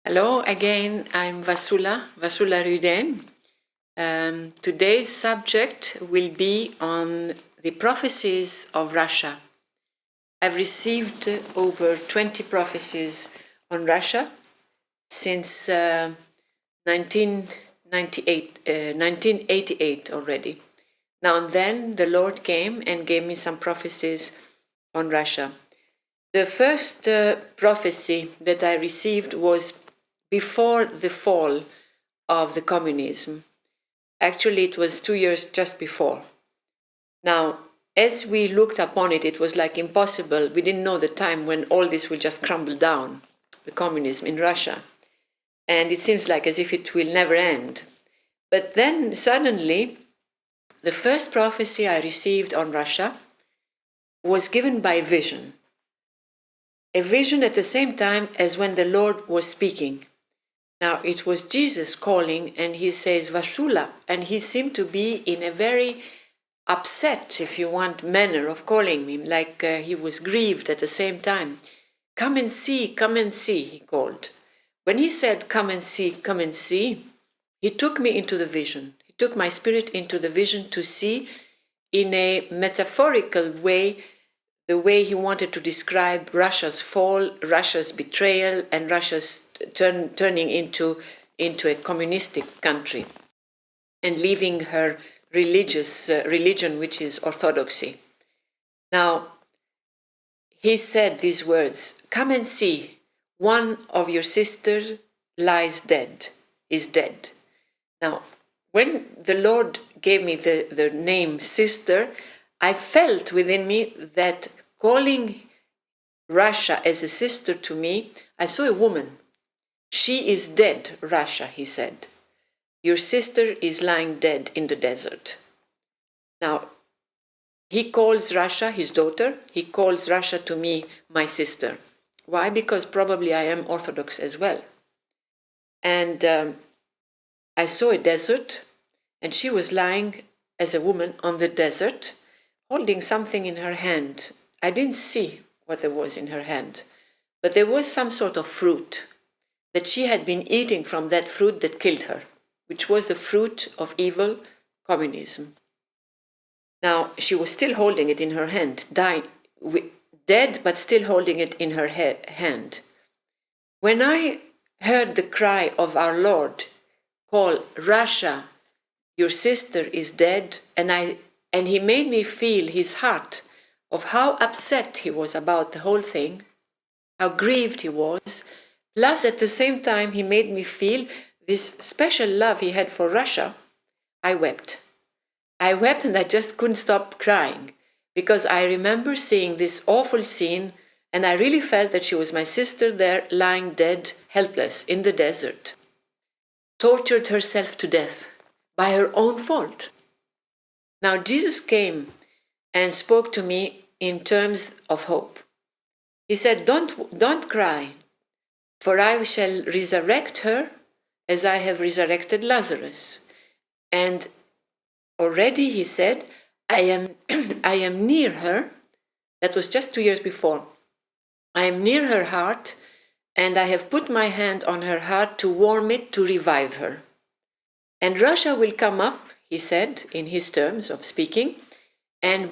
Hello again, I'm Vassula Rydén. Today's subject will be on the prophecies of Russia. I've received over 20 prophecies on Russia since 1988 already. Now and then the Lord came and gave me some prophecies on Russia. The first prophecy that I received was before the fall of the communism. Actually, it was 2 years just before. Now, as we looked upon it, it was like impossible. We didn't know the time when all this will just crumble down, the communism in Russia. And it seems like as if it will never end. But then suddenly, the first prophecy I received on Russia was given by vision. A vision at the same time as when the Lord was speaking. Now, it was Jesus calling, and he says, Vassula, and he seemed to be in a very upset, if you want, manner of calling me, like he was grieved at the same time. Come and see, he called. When he said, come and see, he took me into the vision. He took my spirit into the vision to see in a metaphorical way the way he wanted to describe Russia's fall, Russia's betrayal, and Russia's turning into a communistic country and leaving her religion, which is Orthodoxy. Now, he said these words, come and see, one of your sisters is dead. Now, when the Lord gave me the name sister, I felt within me that calling Russia as a sister to me, I saw a woman. She is dead, Russia, he said. Your sister is lying dead in the desert. Now, he calls Russia his daughter. He calls Russia to me my sister. Why? Because probably I am Orthodox as well. And I saw a desert, and she was lying as a woman on the desert, holding something in her hand. I didn't see what there was in her hand, but there was some sort of fruit that she had been eating from that fruit that killed her, which was the fruit of evil communism. Now, she was still holding it in her hand, dead, but still holding it in her hand. When I heard the cry of our Lord, call Russia, your sister is dead, and he made me feel his heart of how upset he was about the whole thing, how grieved he was, plus at the same time he made me feel this special love he had for Russia. I wept. And I just couldn't stop crying because I remember seeing this awful scene, and I really felt that she was my sister there lying dead, helpless in the desert, tortured herself to death by her own fault. Now Jesus came and spoke to me in terms of hope. He said, don't cry, for I shall resurrect her as I have resurrected Lazarus. And already he said, I am near her. That was just 2 years before. I am near her heart, and I have put my hand on her heart to warm it, to revive her. And Russia will come up, he said, in his terms of speaking, and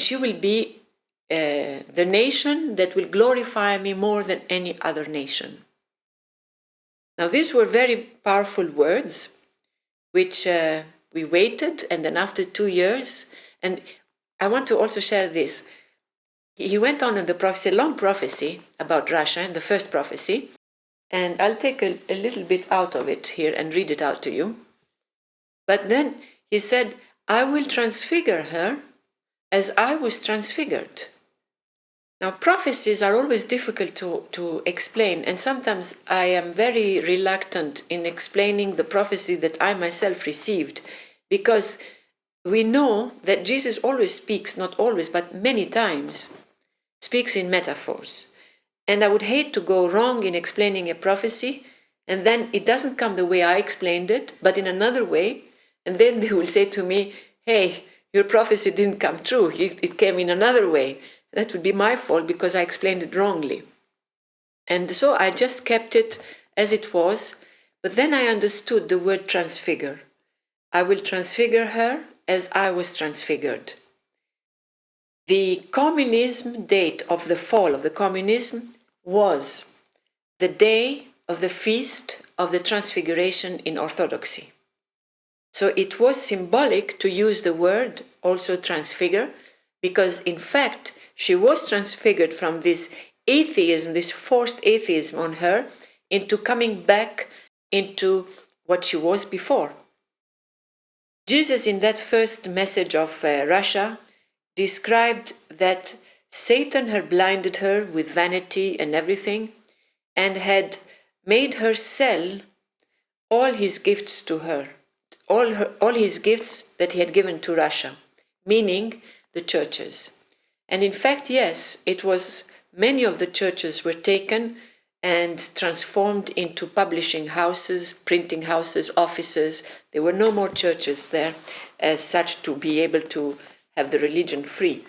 she will be the nation that will glorify me more than any other nation. Now, these were very powerful words, which we waited, and then after 2 years, and I want to also share this. He went on in the prophecy, a long prophecy about Russia, in the first prophecy, and I'll take a little bit out of it here and read it out to you. But then he said, I will transfigure her as I was transfigured. Now, prophecies are always difficult to explain, and sometimes I am very reluctant in explaining the prophecy that I myself received, because we know that Jesus always speaks, not always, but many times, speaks in metaphors. And I would hate to go wrong in explaining a prophecy, and then it doesn't come the way I explained it, but in another way, and then they will say to me, hey, your prophecy didn't come true, it came in another way. That would be my fault because I explained it wrongly. And so I just kept it as it was, but then I understood the word transfigure. I will transfigure her as I was transfigured. The communism date of the fall of the communism was the day of the feast of the transfiguration in Orthodoxy. So it was symbolic to use the word also transfigure, because in fact she was transfigured from this atheism, this forced atheism on her, into coming back into what she was before. Jesus, in that first message of Russia, described that Satan had blinded her with vanity and everything, and had made her sell all his gifts to her, all his gifts that he had given to Russia, meaning the churches. And in fact, yes, it was many of the churches were taken and transformed into publishing houses, printing houses, offices. There were no more churches there as such to be able to have the religion free.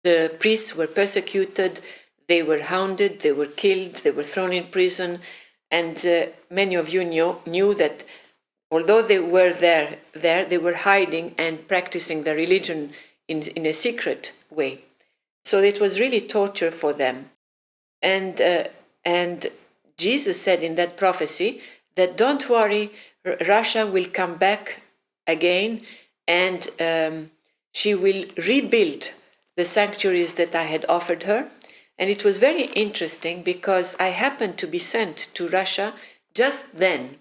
The priests were persecuted, they were hounded, they were killed, they were thrown in prison, and many of you knew that although they were there, they were hiding and practicing their religion in a secret way. So it was really torture for them. And Jesus said in that prophecy that don't worry, Russia will come back again, and she will rebuild the sanctuaries that I had offered her. And it was very interesting because I happened to be sent to Russia just then,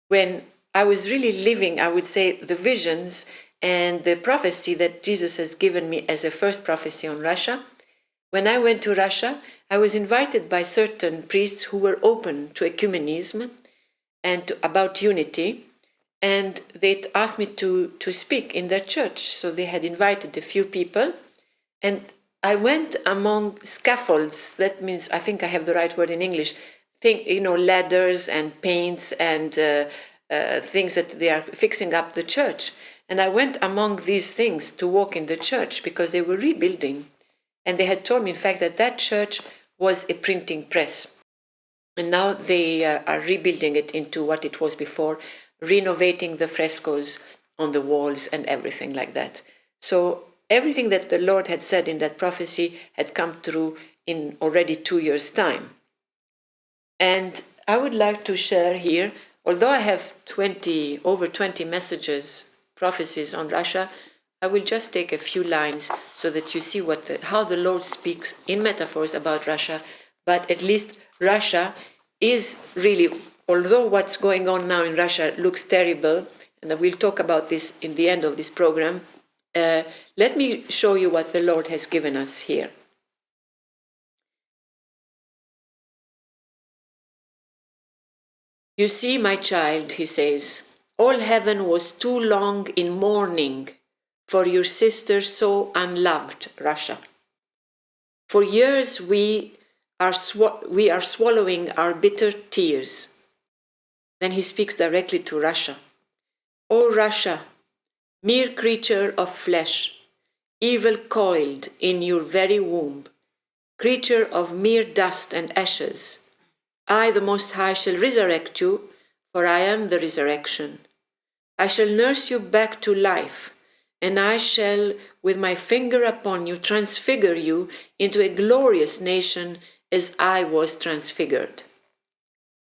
when I was really living, I would say, the visions and the prophecy that Jesus has given me as a first prophecy on Russia. When I went to Russia, I was invited by certain priests who were open to ecumenism and about unity, and they asked me to speak in their church. So they had invited a few people, and I went among scaffolds. That means, I think I have the right word in English, ladders and paints and things that they are fixing up the church. And I went among these things to walk in the church because they were rebuilding. And they had told me, in fact, that that church was a printing press. And now they are rebuilding it into what it was before, renovating the frescoes on the walls and everything like that. So everything that the Lord had said in that prophecy had come true in already 2 years' time. And I would like to share here, although I have over 20 messages, prophecies on Russia, I will just take a few lines so that you see how the Lord speaks in metaphors about Russia. But at least Russia is really, although what's going on now in Russia looks terrible, and we'll talk about this in the end of this program, let me show you what the Lord has given us here. You see, my child, he says, all heaven was too long in mourning for your sister so unloved, Russia. For years we are swallowing our bitter tears. Then he speaks directly to Russia. O Russia, mere creature of flesh, evil coiled in your very womb, creature of mere dust and ashes, I, the Most High, shall resurrect you, for I am the resurrection. I shall nurse you back to life, and I shall, with my finger upon you, transfigure you into a glorious nation as I was transfigured.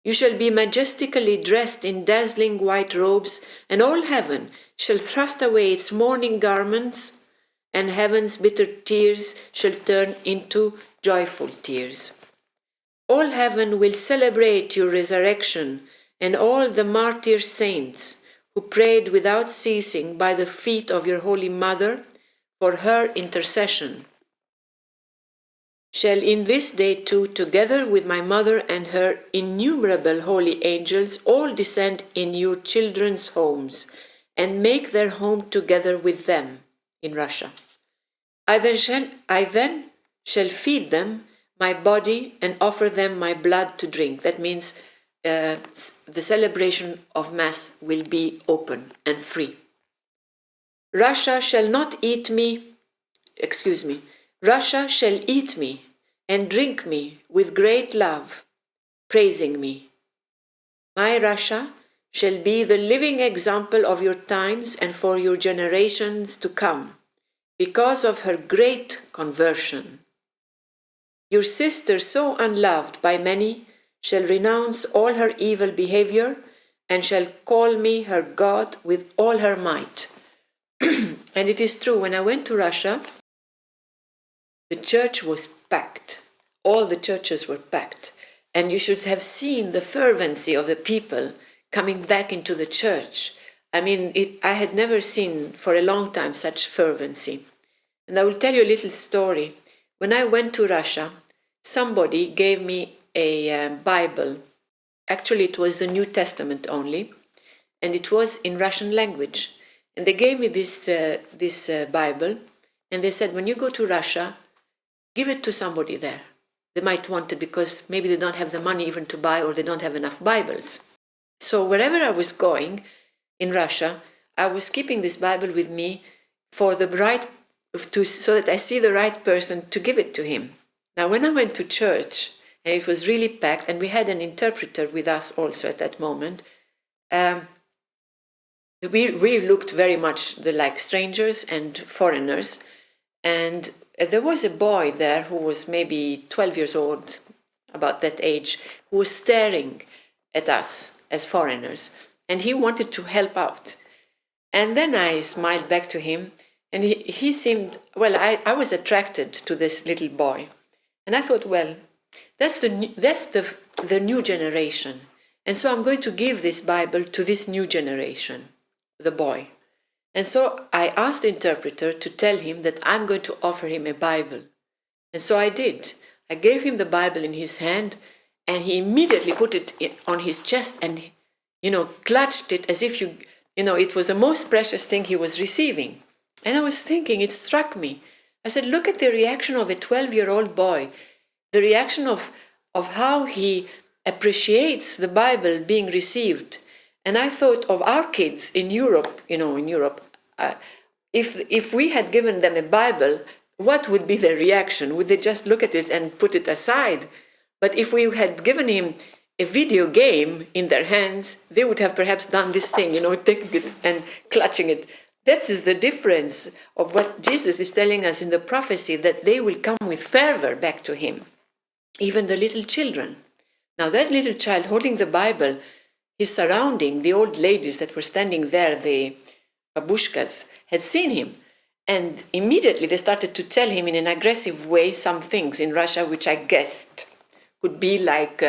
You shall be majestically dressed in dazzling white robes, and all heaven shall thrust away its mourning garments, and heaven's bitter tears shall turn into joyful tears. All heaven will celebrate your resurrection, and all the martyr saints who prayed without ceasing by the feet of your Holy Mother for her intercession shall in this day too, together with my mother and her innumerable holy angels, all descend in your children's homes and make their home together with them in Russia. I then shall feed them my body and offer them my blood to drink. That means the celebration of Mass will be open and free. Russia shall eat me, and drink me with great love, praising me. My Russia shall be the living example of your times and for your generations to come, because of her great conversion. Your sister, so unloved by many, shall renounce all her evil behavior and shall call me her God with all her might. And it is true, when I went to Russia, the church was packed. All the churches were packed. And you should have seen the fervency of the people coming back into the church. I mean, I had never seen for a long time such fervency. And I will tell you a little story. When I went to Russia, somebody gave me a Bible. Actually, it was the New Testament only, and it was in Russian language. And they gave me this Bible, and they said, when you go to Russia, give it to somebody there. They might want it because maybe they don't have the money even to buy, or they don't have enough Bibles. So wherever I was going in Russia, I was keeping this Bible with me for the right, so that I see the right person to give it to him. Now, when I went to church, and it was really packed, and we had an interpreter with us also at that moment, we looked very much like strangers and foreigners, and there was a boy there who was maybe 12 years old, about that age, who was staring at us as foreigners, and he wanted to help out. And then I smiled back to him, and he seemed, well, I was attracted to this little boy. And I thought, well, that's the new generation. And so I'm going to give this Bible to this new generation, the boy. And so I asked the interpreter to tell him that I'm going to offer him a Bible. And so I did. I gave him the Bible in his hand, and he immediately put it on his chest and, clutched it as if it was the most precious thing he was receiving. And I was thinking, it struck me. I said, look at the reaction of a 12-year-old boy, the reaction of how he appreciates the Bible being received. And I thought of our kids in Europe, if we had given them a Bible, what would be their reaction? Would they just look at it and put it aside? But if we had given him a video game in their hands, they would have perhaps done this thing, taking it and clutching it. That is the difference of what Jesus is telling us in the prophecy, that they will come with fervor back to him, even the little children. Now that little child holding the Bible, his surrounding, the old ladies that were standing there, the babushkas, had seen him. And immediately they started to tell him in an aggressive way some things in Russia, which I guessed could be like,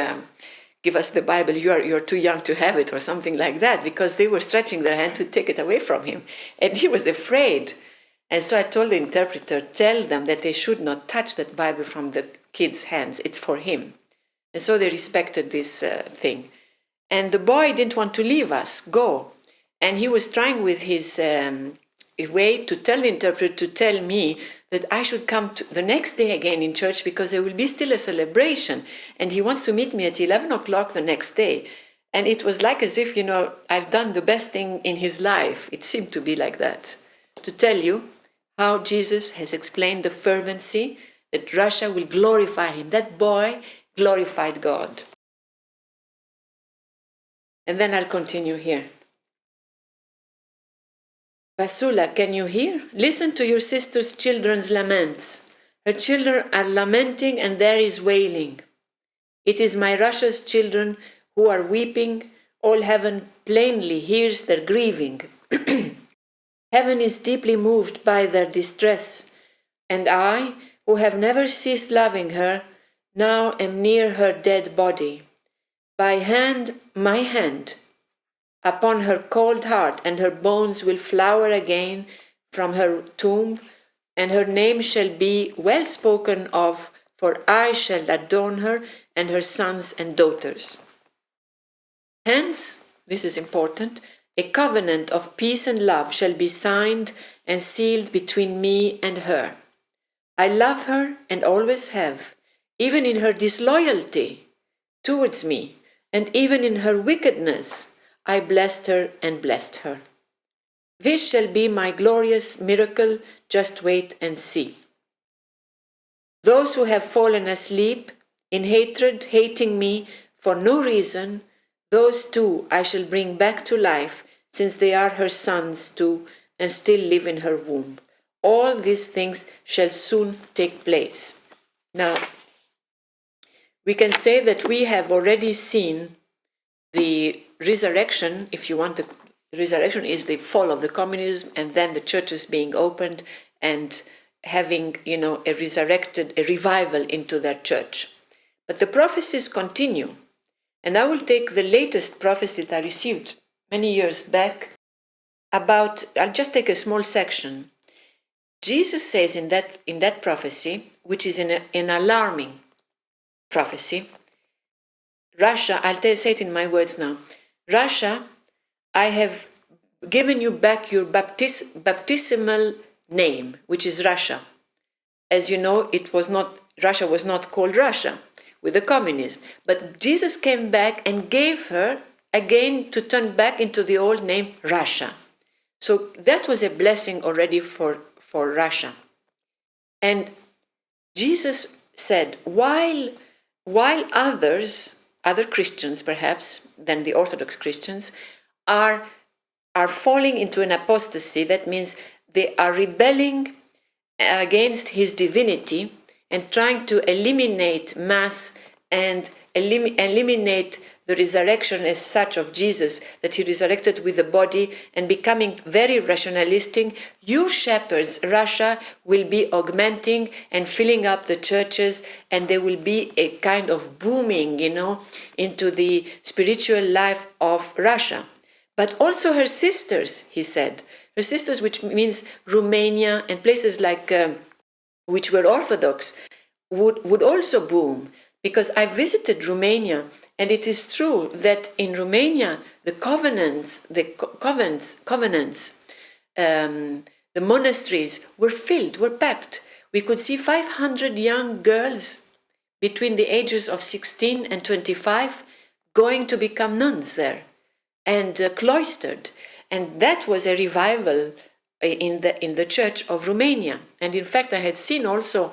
give us the Bible, you're too young to have it, or something like that, because they were stretching their hand to take it away from him. And he was afraid. And so I told the interpreter, tell them that they should not touch that Bible from the kid's hands. It's for him. And so they respected this thing. And the boy didn't want to leave us, go. And he was trying with his way to tell the interpreter to tell me that I should come the next day again in church, because there will be still a celebration. And he wants to meet me at 11 o'clock the next day. And it was like as if, I've done the best thing in his life. It seemed to be like that. To tell you how Jesus has explained the fervency that Russia will glorify him. That boy glorified God. And then I'll continue here. Vassula, can you hear? Listen to your sister's children's laments. Her children are lamenting and there is wailing. It is my Russia's children who are weeping. All heaven plainly hears their grieving. Heaven is deeply moved by their distress. And I, who have never ceased loving her, now am near her dead body. My hand, upon her cold heart, and her bones will flower again from her tomb, and her name shall be well spoken of, for I shall adorn her and her sons and daughters. Hence, this is important, a covenant of peace and love shall be signed and sealed between me and her. I love her and always have, even in her disloyalty towards me, and even in her wickedness, I blessed her and blessed her. This shall be my glorious miracle, just wait and see. Those who have fallen asleep in hatred, hating me for no reason, those too I shall bring back to life, since they are her sons too and still live in her womb. All these things shall soon take place. Now, we can say that we have already seen the resurrection. If you want, the resurrection is the fall of the communism and then the churches being opened and having, a revival into their church. But the prophecies continue. And I will take the latest prophecy that I received many years back I'll just take a small section. Jesus says in that prophecy, which is an alarming prophecy, Russia, say it in my words now, Russia, I have given you back your baptismal name, which is Russia. As you know, Russia was not called Russia with the communism, but Jesus came back and gave her again to turn back into the old name Russia. So that was a blessing already for Russia. And Jesus said, while other Christians perhaps than the Orthodox Christians are falling into an apostasy, that means they are rebelling against his divinity and trying to eliminate Mass and eliminate the resurrection as such of Jesus, that he resurrected with the body, and becoming very rationalistic, you shepherds, Russia, will be augmenting and filling up the churches, and there will be a kind of booming, into the spiritual life of Russia. But also her sisters, he said, her sisters, which means Romania and places like, which were Orthodox, would also boom. Because I visited Romania, and it is true that in Romania, the monasteries were filled, were packed. We could see 500 young girls between the ages of 16 and 25 going to become nuns there and cloistered. And that was a revival in the Church of Romania. And in fact, I had seen also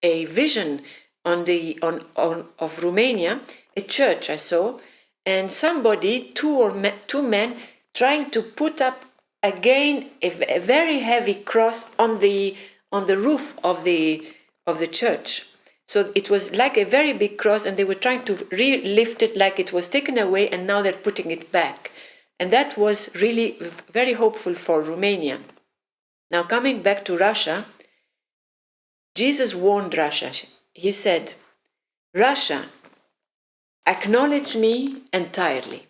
a vision of Romania, a church I saw, and somebody, two men, trying to put up again a very heavy cross on the roof of the church. So it was like a very big cross, and they were trying to lift it like it was taken away, and now they're putting it back. And that was really very hopeful for Romania. Now, coming back to Russia, Jesus warned Russia. He said, Russia, acknowledge me entirely.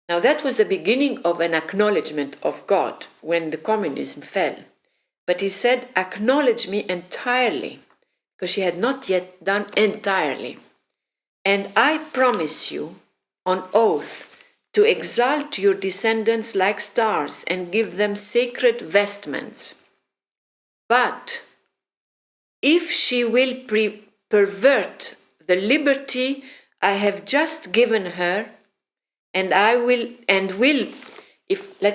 Now that was the beginning of an acknowledgement of God when the communism fell. But he said, acknowledge me entirely, because she had not yet done entirely. And I promise you on oath to exalt your descendants like stars and give them sacred vestments. But if she will pervert the liberty I have just given her, let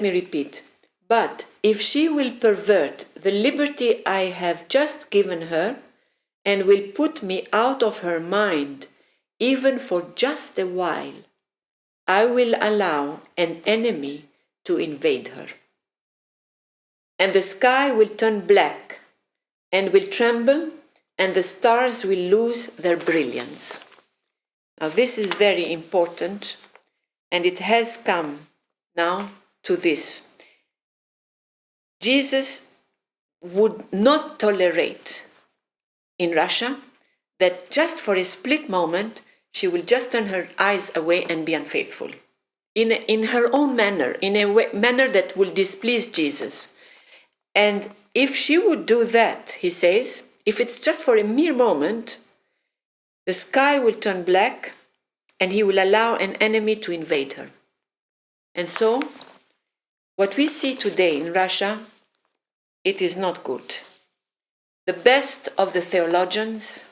me repeat, but if she will pervert the liberty I have just given her and will put me out of her mind, even for just a while, I will allow an enemy to invade her. And the sky will turn black and will tremble, and the stars will lose their brilliance. Now this is very important, and it has come now to this. Jesus would not tolerate in Russia that just for a split moment she will just turn her eyes away and be unfaithful in her own manner, in a manner that will displease Jesus. And if she would do that, he says, if it's just for a mere moment, the sky will turn black and he will allow an enemy to invade her. And so, what we see today in Russia, it is not good. The best of the theologians,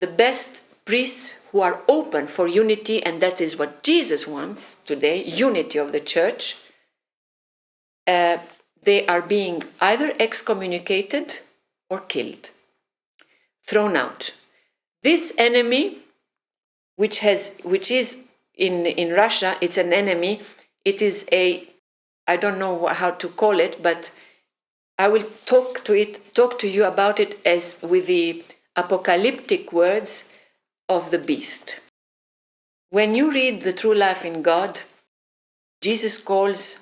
the best priests who are open for unity, and that is what Jesus wants today, unity of the church, they are being either excommunicated or killed. thrown out. This enemy, which is in Russia, it's an enemy. It is I don't know how to call it, but I will talk to you about it as with the apocalyptic words of the beast. When you read The True Life in God, Jesus calls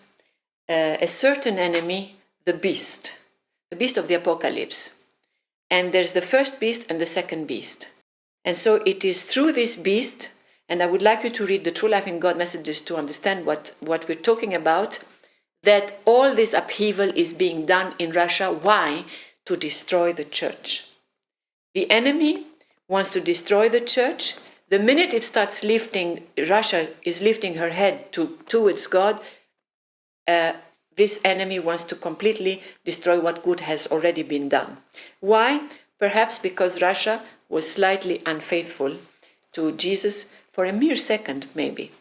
a certain enemy the beast of the apocalypse. And there's the first beast and the second beast. And so it is through this beast, and I would like you to read the True Life in God messages to understand what we're talking about, that all this upheaval is being done in Russia. Why? To destroy the church. The enemy wants to destroy the church. The minute it starts Russia is lifting her head towards God, this enemy wants to completely destroy what good has already been done. Why? Perhaps because Russia was slightly unfaithful to Jesus for a mere second, maybe.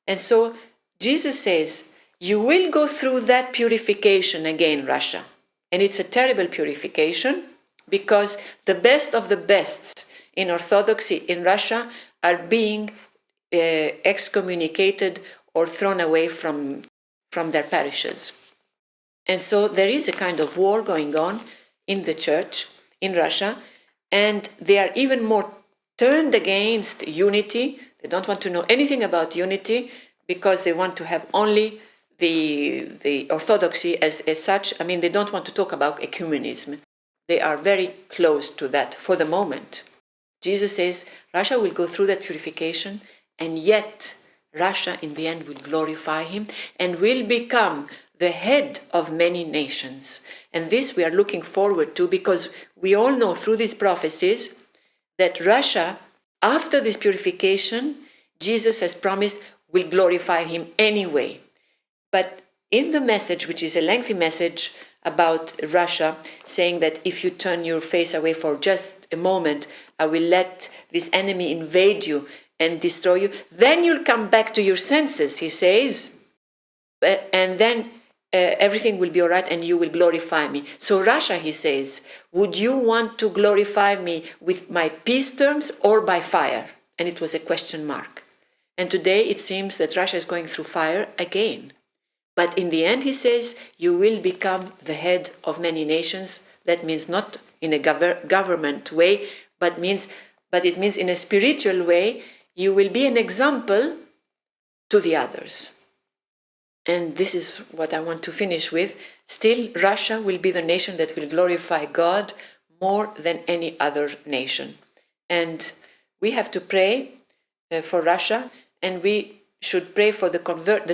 And so Jesus says, you will go through that purification again, Russia. And it's a terrible purification because the best of the bests in Orthodoxy in Russia are being excommunicated or thrown away from their parishes. And so there is a kind of war going on in the church in Russia, and they are even more turned against unity. They don't want to know anything about unity because they want to have only the Orthodoxy as such. I mean, they don't want to talk about ecumenism. They are very close to that for the moment. Jesus says Russia will go through that purification, and yet Russia in the end will glorify him and will become the head of many nations. And this we are looking forward to because we all know through these prophecies that Russia, after this purification, Jesus has promised will glorify him anyway. But in the message, which is a lengthy message about Russia, saying that if you turn your face away for just a moment, I will let this enemy invade you and destroy you. Then you'll come back to your senses, he says, and then everything will be all right and you will glorify me. So Russia, he says, would you want to glorify me with my peace terms or by fire? And it was a question mark. And today it seems that Russia is going through fire again. But in the end, he says, you will become the head of many nations. That means not in a government way, but it means in a spiritual way, you will be an example to the others. And this is what I want to finish with. Still, Russia will be the nation that will glorify God more than any other nation. And we have to pray for Russia, and we should pray for the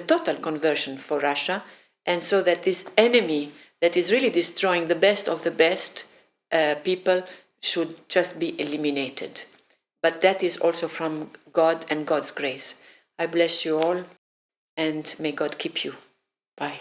total conversion for Russia, and so that this enemy that is really destroying the best of the best people should just be eliminated. But that is also from God and God's grace. I bless you all, and may God keep you. Bye.